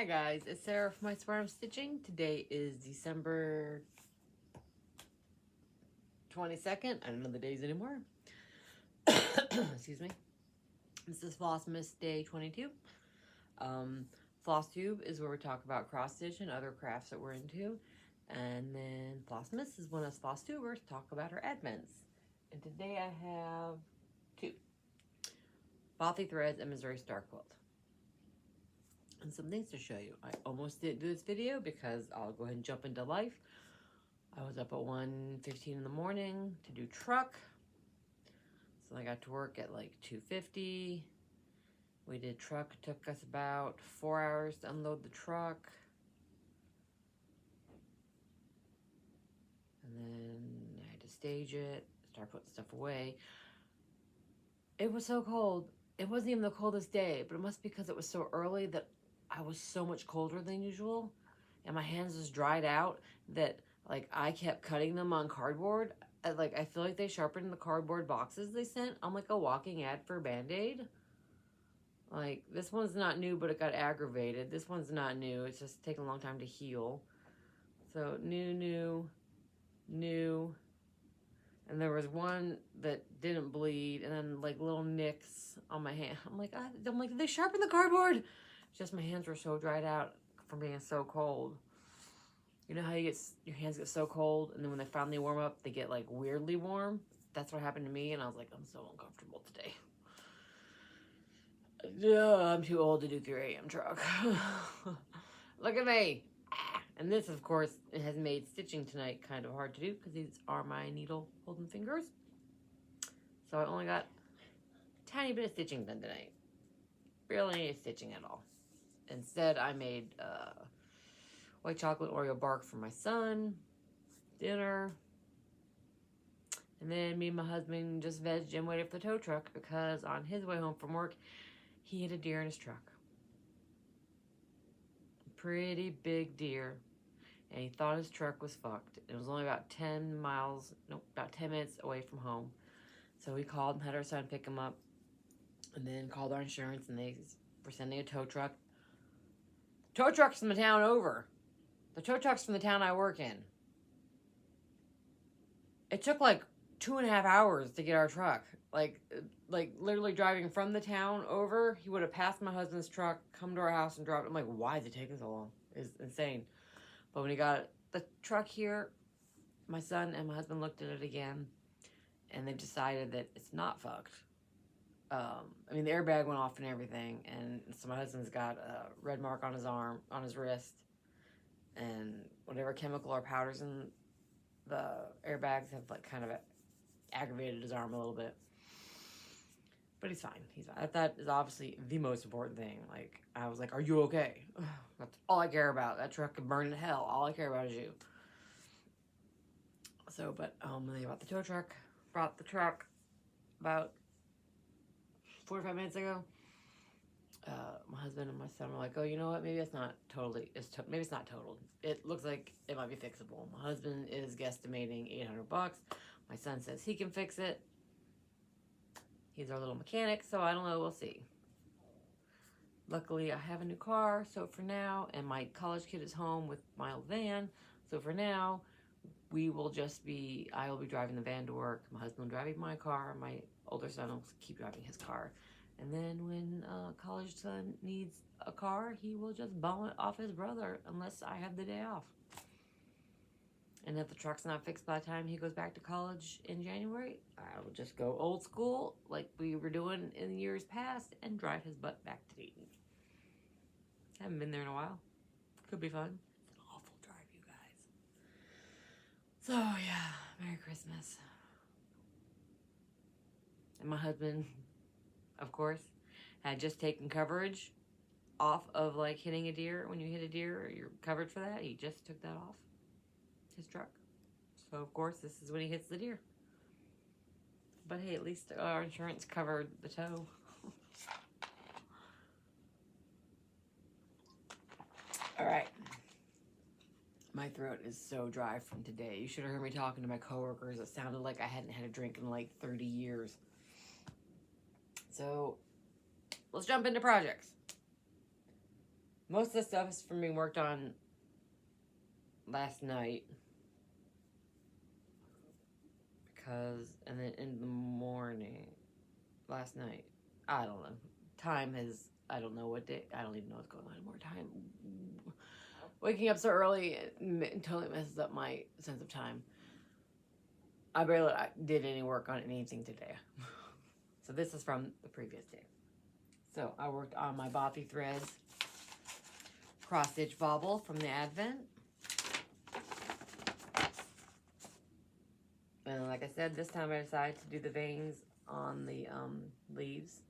Hi guys, it's Sarah from isweariamstitching. Today is December 22nd. I don't know the days anymore. Excuse me. This is Flossmas Day 22. Floss Tube is where we talk about cross stitch and other crafts that we're into. And then Flossmas is when us floss tubers talk about our advents. And today I have two. Bothy threads and Missouri Star Quilt. And some things to show you. I almost didn't do this video because I'll go ahead and jump into life. I was up at 1:15 in the morning to do truck. So I got to work at like 2:50. We did truck. It took us about 4 hours to unload the truck. And then I had to stage it, start putting stuff away. It was so cold. It wasn't even the coldest day, but it must be because it was so early that I was so much colder than usual, and my hands just dried out that like I kept cutting them on cardboard. I feel like they sharpened the cardboard boxes they sent. I'm like a walking ad for Band-Aid. Like, this one's not new, but it got aggravated. This one's not new. It's just taking a long time to heal. So new. And there was one that didn't bleed, and then like little nicks on my hand. I'm like, did they sharpen the cardboard? Just my hands were so dried out from being so cold. You know how your hands get so cold, and then when they finally warm up, they get like weirdly warm? That's what happened to me, and I was like, I'm so uncomfortable today. I'm too old to do 3 a.m. truck. Look at me. And this, of course, it has made stitching tonight kind of hard to do because these are my needle holding fingers. So I only got a tiny bit of stitching done tonight. Barely any stitching at all. Instead, I made white chocolate Oreo bark for my son, dinner, and then me and my husband just vegged and waited for the tow truck because on his way home from work, he hit a deer in his truck. Pretty big deer. And he thought his truck was fucked. It was only about 10 minutes away from home. So we called and had our son pick him up, and then called our insurance, and they were sending a tow truck. Tow truck's from the town over. The tow truck's from the town I work in. It took like 2.5 hours to get our truck. Like literally driving from the town over, he would have passed my husband's truck, come to our house and dropped it. I'm like, why is it taking so long? It's insane. But when he got the truck here, my son and my husband looked at it again, and they decided that it's not fucked. I mean, the airbag went off and everything, and so my husband's got a red mark on his arm, on his wrist, and whatever chemical or powders in the airbags have like kind of aggravated his arm a little bit. But he's fine. He's fine. That is obviously the most important thing. Like, I was like, are you okay? That's all I care about. That truck could burn in hell. All I care about is you. So, but when they brought the truck about 45 minutes ago, my husband and my son were like, oh, you know what? Maybe it's not totally, maybe it's not totaled. It looks like it might be fixable. My husband is guesstimating $800. My son says he can fix it. He's our little mechanic, so I don't know, we'll see. Luckily, I have a new car, so for now, and my college kid is home with my old van, so for now, I will be driving the van to work, my husband will driving my car, my older son will keep driving his car. And then when college son needs a car, he will just bum it off his brother unless I have the day off. And if the truck's not fixed by the time he goes back to college in January, I will just go old school like we were doing in years past and drive his butt back to Dayton. Haven't been there in a while. Could be fun. It's an awful drive, you guys. So, yeah, Merry Christmas. And my husband, of course, had just taken coverage off of like hitting a deer. When you hit a deer, you're covered for that. He just took that off his truck. So, of course, this is when he hits the deer. But hey, at least our insurance covered the tow. All right. My throat is so dry from today. You should have heard me talking to my coworkers. It sounded like I hadn't had a drink in like 30 years. So, let's jump into projects. Most of the stuff is from being worked on last night. And then in the morning, last night, I don't know. Time has, I don't know what day, I don't even know what's going on anymore. Time, waking up so early totally messes up my sense of time. I barely did any work on anything today. So this is from the previous day. So I worked on my Bothy threads, cross stitch Bauble from the Advent. And like I said, this time I decided to do the veins on the leaves.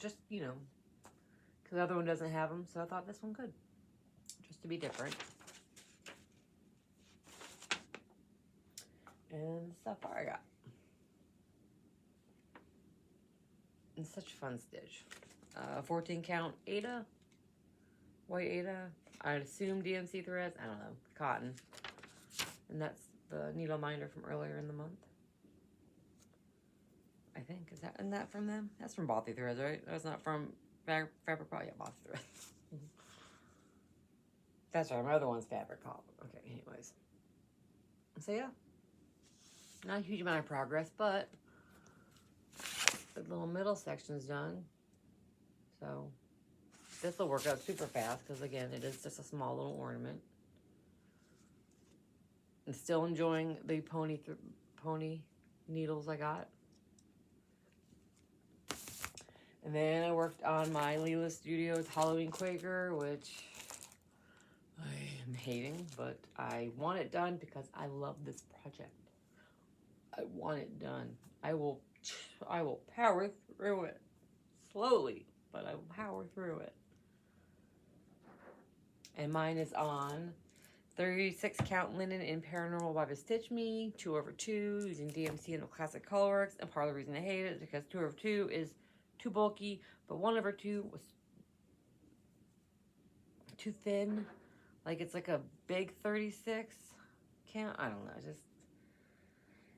Just, you know, because the other one doesn't have them, so I thought this one could. Just to be different. And so far I got. It's such a fun stitch. 14 count Ada. White Ada. I'd assume DMC threads. I don't know. Cotton. And that's the needle minder from earlier in the month. I think. Isn't that from them? That's from Bothy threads, right? That's not from Fabric Pop. Yeah, Bothy threads. That's right. My other one's Fabric Pop. Okay, anyways. So yeah. Not a huge amount of progress, but the little middle section's done. So this will work out super fast because, again, it is just a small little ornament. I'm still enjoying the pony needles I got. And then I worked on my Lila Studios Halloween Quaker, which I am hating, but I want it done because I love this project. I want it done. I will power through it. Slowly, but I will power through it. And mine is on 36 count linen in Paranormal by Stitch Me, 2/2, using DMC and the Classic Colorworks. And part of the reason I hate it is because 2/2 is too bulky, but 1/2 was too thin. Like, it's like a big 36 count. I don't know, just.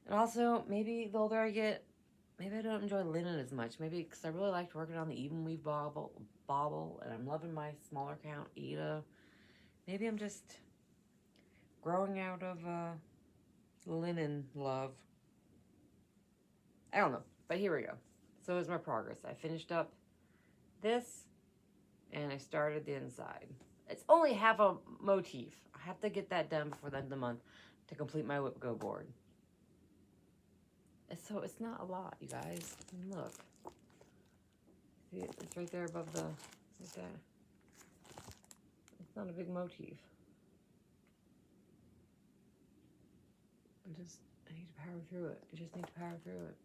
And also, maybe the older I get, maybe I don't enjoy linen as much. Maybe because I really liked working on the even weave bauble, and I'm loving my smaller count Ada. Maybe I'm just growing out of linen love. I don't know, but here we go. So is my progress. I finished up this, and I started the inside. It's only half a motif. I have to get that done before the end of the month to complete my whip go board. So it's not a lot, you guys. Look. See it? It's right there above the, like that. It's not a big motif. I need to power through it. I just need to power through it.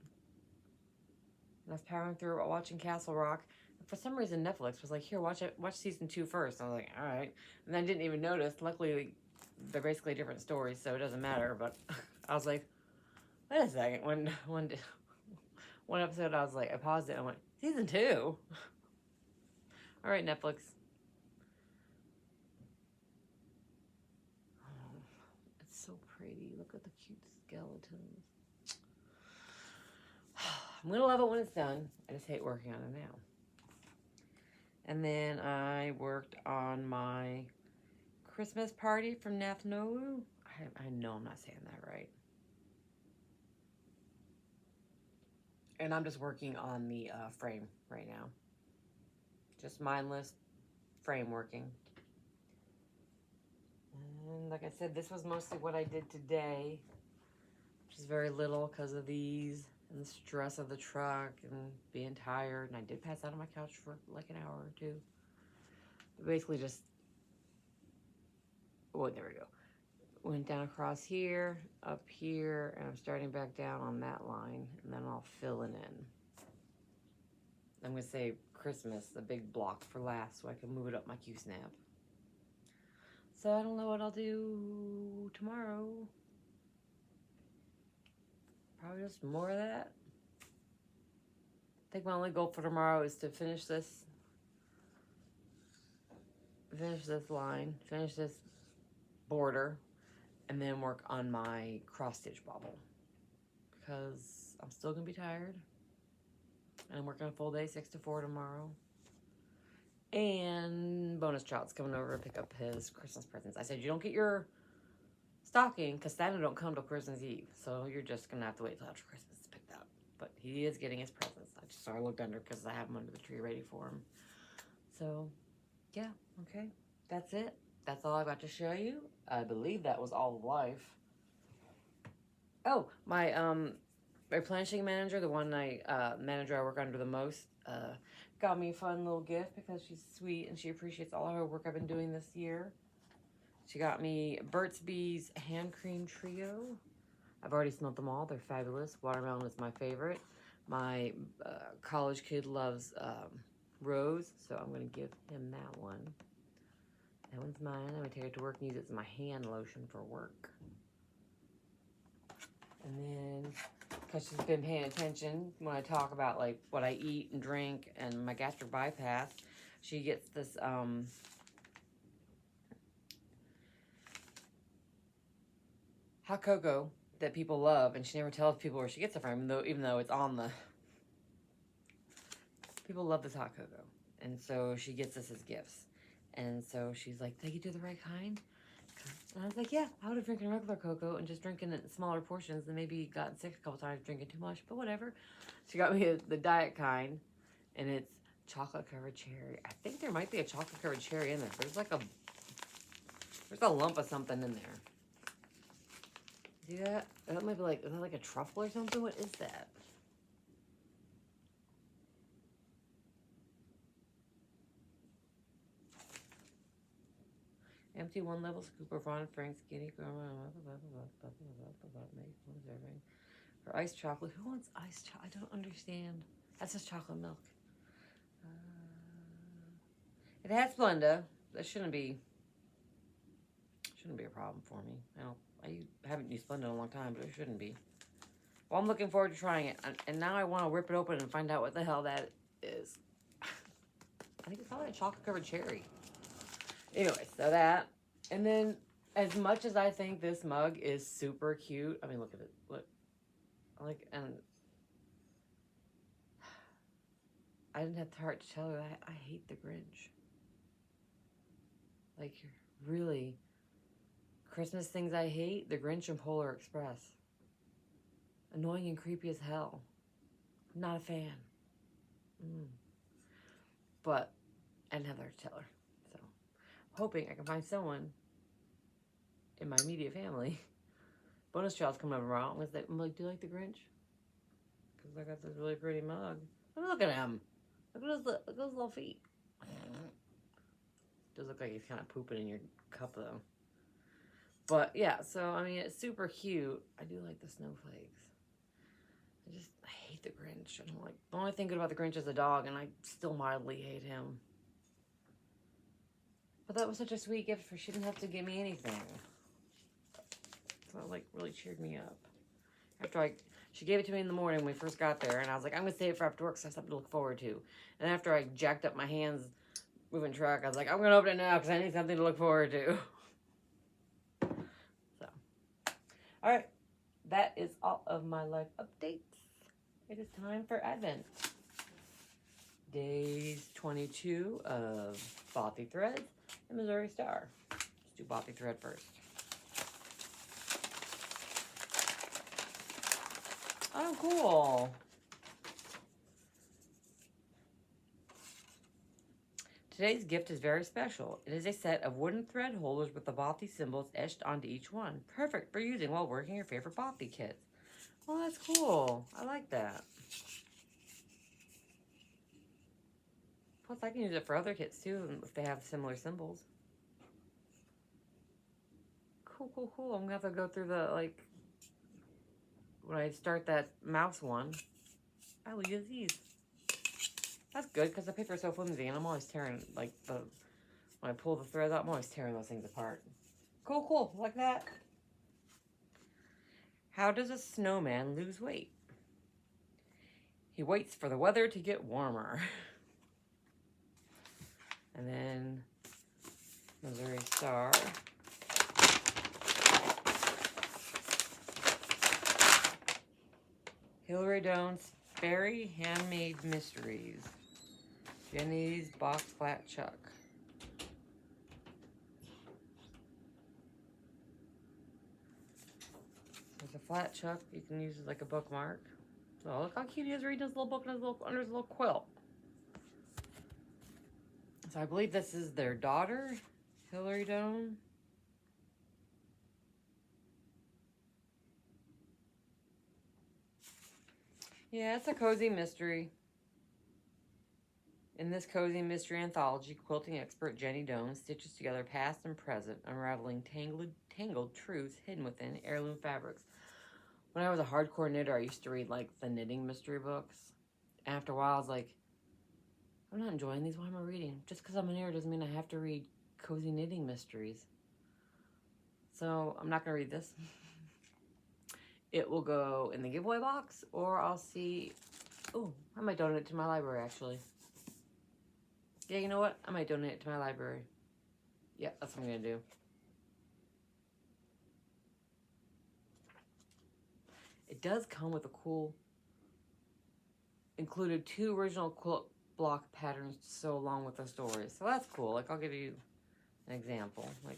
And I was powering through it, watching Castle Rock. And for some reason, Netflix was like, here, watch season 2 first. I was like, all right. And I didn't even notice. Luckily, they're basically different stories, so it doesn't matter. But I was like, wait a second. One episode, I was like, I paused it. And I went, season 2. All right, Netflix. Oh, it's so pretty. Look at the cute skeletons. I'm going to love it when it's done. I just hate working on it now. And then I worked on my Christmas party from Nath Nolu. I know I'm not saying that right. And I'm just working on the frame right now. Just mindless frame working. And like I said, this was mostly what I did today, which is very little because of these and the stress of the truck and being tired. And I did pass out on my couch for like an hour or two. But basically just, oh, there we go. Went down across here, up here, and I'm starting back down on that line, and then I'll fill it in. I'm going to say Christmas, the big block for last, so I can move it up my Q-snap. So I don't know what I'll do tomorrow. Probably just more of that. I think my only goal for tomorrow is to finish this line, finish this border, and then work on my cross-stitch Bauble. Because I'm still going to be tired. And I'm working a full day, 6 to 4 tomorrow. And bonus child's coming over to pick up his Christmas presents. I said, you don't get your stocking because Santa don't come till Christmas Eve. So you're just going to have to wait till after Christmas to pick that up. But he is getting his presents. I looked under because I have them under the tree ready for him. So, yeah, okay. That's it. That's all I got to show you. I believe that was all of life. Oh, my replenishing manager, the one manager I work under the most, got me a fun little gift because she's sweet and she appreciates all of her work I've been doing this year. She got me Burt's Bees Hand Cream Trio. I've already smelled them all. They're fabulous. Watermelon is my favorite. My college kid loves Rose, so I'm going to give him that one. That one's mine. I'm going to take it to work and use it as my hand lotion for work. And then, because she's been paying attention when I talk about like what I eat and drink and my gastric bypass, she gets this hot cocoa that people love, and she never tells people where she gets it from, even though it's on the... People love this hot cocoa, and so she gets us as gifts. And so she's like, did I get you the right kind? And I was like, yeah, I would have drinking regular cocoa and just drinking it in smaller portions and maybe gotten sick a couple times drinking too much, but whatever. She got me the diet kind, and it's chocolate covered cherry. I think there might be a chocolate covered cherry in there. There's a lump of something in there. See that? That might be like, is that like a truffle or something? What is that? Empty 1 level scoop of Ron Frank skinny for iced chocolate. Who wants iced chocolate? I don't understand. That's just chocolate milk. It has Splenda. That shouldn't be a problem for me. I haven't used Splenda in a long time, but it shouldn't be. Well, I'm looking forward to trying it, and now I want to rip it open and find out what the hell that is. I think it's probably a chocolate covered cherry. Anyway, so that, and then as much as I think this mug is super cute, I mean, look at it, look, like, and I didn't have the heart to tell her I hate the Grinch. Like, really, Christmas things I hate, the Grinch and Polar Express. Annoying and creepy as hell. Not a fan. But I didn't have the heart to tell her. Hoping I can find someone in my immediate family. Bonus child's coming over around. I'm like, do you like the Grinch? Because I got this really pretty mug. Look at him. Look at those little feet. Does look like he's kind of pooping in your cup though. But yeah, so I mean, it's super cute. I do like the snowflakes. I hate the Grinch. I don't like. The only thing good about the Grinch is a dog, and I still mildly hate him. But that was such a sweet gift for she didn't have to give me anything. So it like really cheered me up. She gave it to me in the morning when we first got there, and I was like, I'm gonna save it for after work, so I have something to look forward to. And after I jacked up my hands moving truck, I was like, I'm gonna open it now because I need something to look forward to. So, all right, that is all of my life updates. It is time for Advent. Days 22 of Bothy Threads and Missouri Star. Let's do Bothy Thread first. Oh, cool. Today's gift is very special. It is a set of wooden thread holders with the Bothy symbols etched onto each one. Perfect for using while working your favorite Bothy kits. Well, that's cool. I like that. Plus, I can use it for other kits, too, if they have similar symbols. Cool, cool, cool. I'm going to have to go through the, like, when I start that mouse one, I will use these. That's good, because the paper is so flimsy, and I'm always tearing, like, when I pull the threads out, I'm always tearing those things apart. Cool, cool. Like that. How does a snowman lose weight? He waits for the weather to get warmer. And then Missouri Star. Hillary Doan's Fairy Handmade Mysteries. Jenny's Box Flat Chuck. There's a flat chuck you can use as like a bookmark. So look how cute he is reading his little book under his little quilt. So I believe this is their daughter, Hillary Doan. Yeah, it's a cozy mystery. In this cozy mystery anthology, quilting expert Jenny Doan stitches together past and present, unraveling tangled truths hidden within heirloom fabrics. When I was a hardcore knitter, I used to read like the knitting mystery books. After a while, I was like, I'm not enjoying these. Why am I reading? Just because I'm a knitter doesn't mean I have to read cozy knitting mysteries. So I'm not going to read this. It will go in the giveaway box, or I'll see. Oh, I might donate it to my library, actually. Yeah, you know what? I might donate it to my library. Yeah, that's what I'm going to do. It does come with a cool, included 2 original quilt block patterns to sew along with the story. So that's cool. Like, I'll give you an example. Like,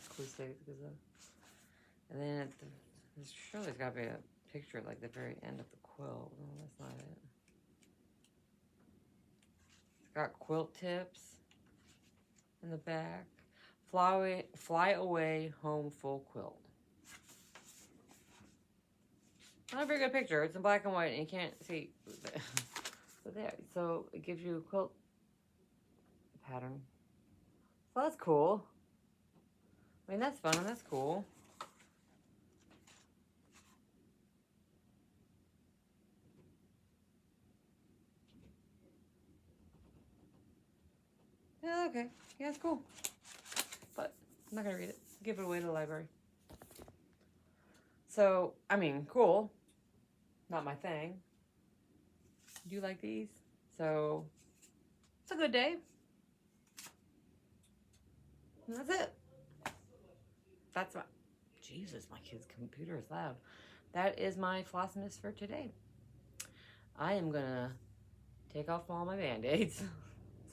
and then surely there's got to be a picture at like the very end of the quilt. No, that's not it. It's got quilt tips in the back. Fly away home full quilt. Not a very good picture. It's in black and white and you can't see. So there. So it gives you a quilt pattern. So that's cool. I mean, that's fun and that's cool. Yeah, okay. Yeah, it's cool. But I'm not going to read it. Give it away to the library. So, I mean, cool. Not my thing. Do you like these? So, it's a good day. And that's it. That's my... Jesus, my kid's computer is loud. That is my Flossmas for today. I am going to take off all my Band-Aids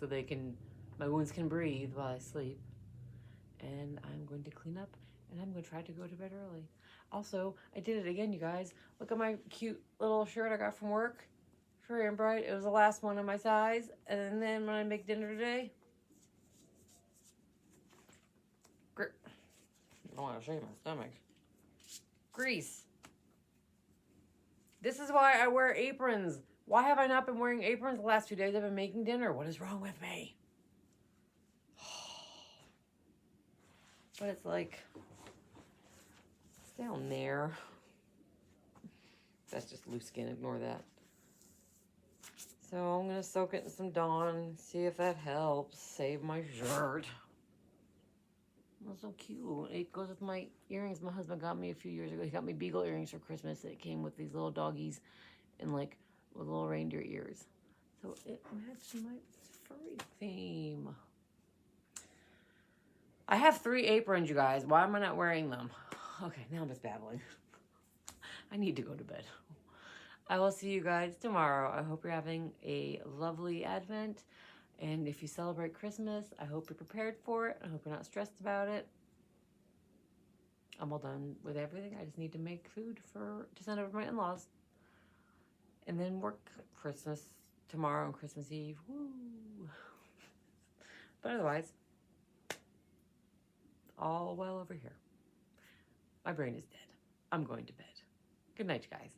so my wounds can breathe while I sleep. And I'm going to clean up and I'm going to try to go to bed early. Also, I did it again, you guys. Look at my cute little shirt I got from work. Furry and bright. It was the last one in my size. And then when I make dinner today, I don't want to show you my stomach. Grease. This is why I wear aprons. Why have I not been wearing aprons the last 2 days I've been making dinner? What is wrong with me? But it's like, it's down there. That's just loose skin, ignore that. So I'm gonna soak it in some Dawn, see if that helps save my shirt. That's so cute. It goes with my earrings my husband got me a few years ago. He got me beagle earrings for Christmas that came with these little doggies and like with little reindeer ears. So it matched my furry theme. I have 3 aprons, you guys. Why am I not wearing them? Okay, now I'm just babbling. I need to go to bed. I will see you guys tomorrow. I hope you're having a lovely Advent. And if you celebrate Christmas, I hope you're prepared for it. I hope you're not stressed about it. I'm all done with everything. I just need to make food to send over to my in-laws. And then work Christmas tomorrow and Christmas Eve. Woo! But otherwise, all well over here. My brain is dead. I'm going to bed. Good night, you guys.